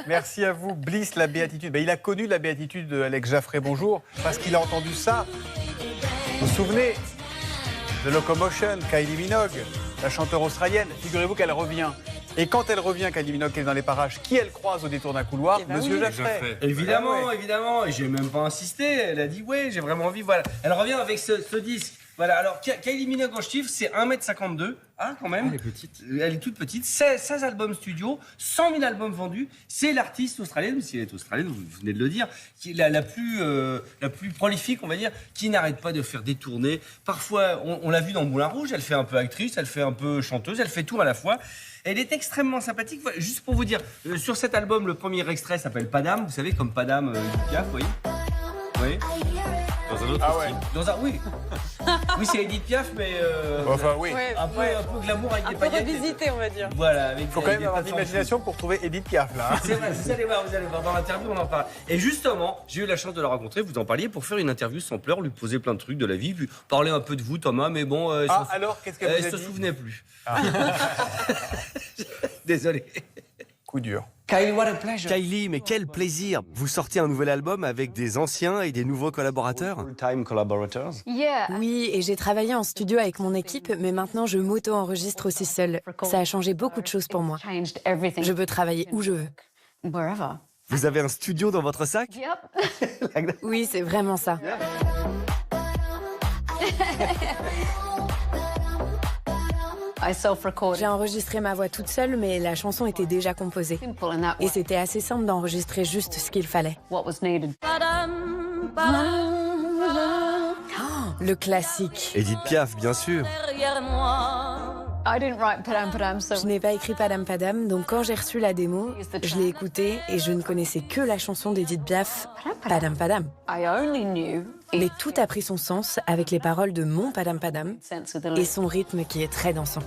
Merci à vous. Bliss, la béatitude. Il a connu la béatitude de Alex Jaffray, bonjour, parce qu'il a entendu ça. Vous vous souvenez de Locomotion, Kylie Minogue, la chanteure australienne. Figurez-vous qu'elle revient. Et quand elle revient, Kylie Minogue, elle est dans les parages, qui elle croise au détour d'un couloir? Monsieur Jaffray. Évidemment, évidemment. Et j'ai même pas insisté. Elle a dit ouais, j'ai vraiment envie. Voilà. Elle revient avec ce disque. Voilà. Alors, Kylie Minogue en chiffres, c'est 1m52. Ah, quand même. Elle est petite. Elle est toute petite. 16 albums studio, 100 000 albums vendus. C'est l'artiste australienne, mais si elle est australienne, vous venez de le dire, qui est la plus prolifique, on va dire, qui n'arrête pas de faire des tournées. Parfois, on l'a vu dans Moulin Rouge, elle fait un peu actrice, elle fait un peu chanteuse, elle fait tout à la fois. Elle est extrêmement sympathique. Voilà, juste pour vous dire, sur cet album, le premier extrait s'appelle Padam. Vous savez, comme Padam Edith Piaf, vous voyez. Dans un autre style. Oui. Oui, c'est Edith Piaf, mais Enfin, oui. un peu glamour avec des paillettes. Un peu revisité, on va dire. Voilà. Il faut quand même avoir de l'imagination pour trouver Edith Piaf, là. C'est vrai, vous allez voir. Dans l'interview, on en parle. Et justement, j'ai eu la chance de la rencontrer, vous en parliez, pour faire une interview sans pleurs, lui poser plein de trucs de la vie, puis parler un peu de vous, Thomas, mais bon... alors, qu'est-ce qu'elle vous a dit? Elle se souvenait plus. Désolé. Coup dur. Kylie, mais quel plaisir! Vous sortez un nouvel album avec des anciens et des nouveaux collaborateurs? Oui, et j'ai travaillé en studio avec mon équipe, mais maintenant je m'auto-enregistre aussi seule. Ça a changé beaucoup de choses pour moi. Je peux travailler où je veux. Vous avez un studio dans votre sac? Oui, c'est vraiment ça. J'ai enregistré ma voix toute seule, mais la chanson était déjà composée. Et c'était assez simple d'enregistrer juste ce qu'il fallait. Oh, le classique. Edith Piaf, bien sûr. Je n'ai pas écrit Padam Padam, donc quand j'ai reçu la démo, je l'ai écoutée et je ne connaissais que la chanson d'Edith Piaf, Padam Padam. Mais tout a pris son sens avec les paroles de mon Padam Padam et son rythme qui est très dansant.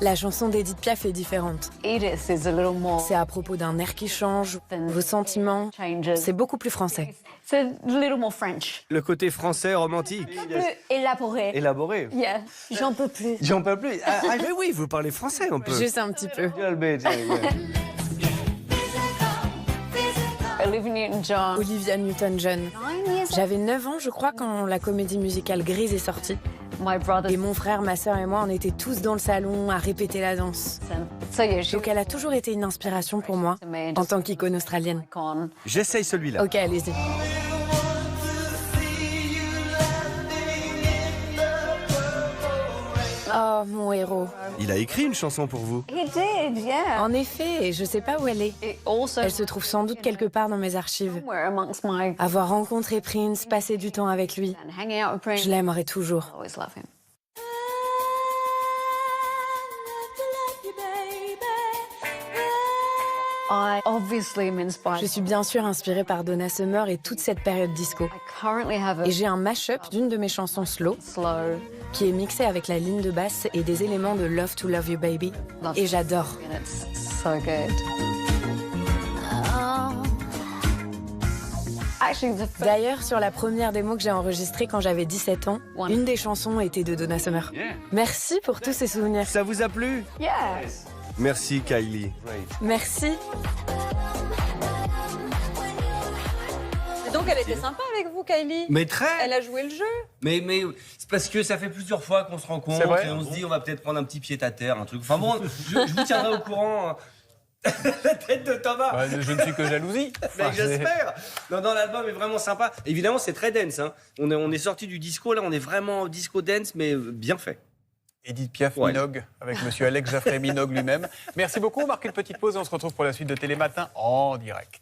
La chanson d'Edith Piaf est différente. C'est à propos d'un air qui change, vos sentiments. C'est beaucoup plus français. Le côté français romantique. Élaboré. Yeah. J'en peux plus. J'en peux plus. Mais oui, vous parlez français un peu. Juste un petit peu. Olivia Newton-John. J'avais 9 ans, je crois, quand la comédie musicale Grise est sortie. Et mon frère, ma sœur et moi, on était tous dans le salon à répéter la danse. Donc elle a toujours été une inspiration pour moi, en tant qu'icône australienne. J'essaye celui-là. Ok, allez-y. Oh, mon héros. Il a écrit une chanson pour vous. En effet, et je sais pas où elle est. Elle se trouve sans doute quelque part dans mes archives. Avoir rencontré Prince, passer du temps avec lui, je l'aimerai toujours. Je suis bien sûr inspirée par Donna Summer et toute cette période disco. Et j'ai un mash-up d'une de mes chansons slow qui est mixée avec la ligne de basse et des éléments de Love to Love You Baby. Et j'adore. D'ailleurs, sur la première démo que j'ai enregistrée quand j'avais 17 ans, une des chansons était de Donna Summer. Merci pour tous ces souvenirs. Ça vous a plu? Merci, Kylie. Merci. Donc elle était sympa avec vous, Kylie. Mais très. Elle a joué le jeu. Mais c'est parce que ça fait plusieurs fois qu'on se rencontre et on se dit on va peut-être prendre un petit pied à terre, un truc. Enfin bon, je vous tiendrai au courant. La tête de Thomas. Je ne suis que jalousie. Mais j'espère. Non, l'album est vraiment sympa. Évidemment, c'est très dance. Hein. On est sorti du disco, là, on est vraiment disco dance, mais bien fait. Edith Piaf Minogue, avec monsieur Alex Jaffray Minogue lui-même. Merci beaucoup, on marque une petite pause et on se retrouve pour la suite de Télématin en direct.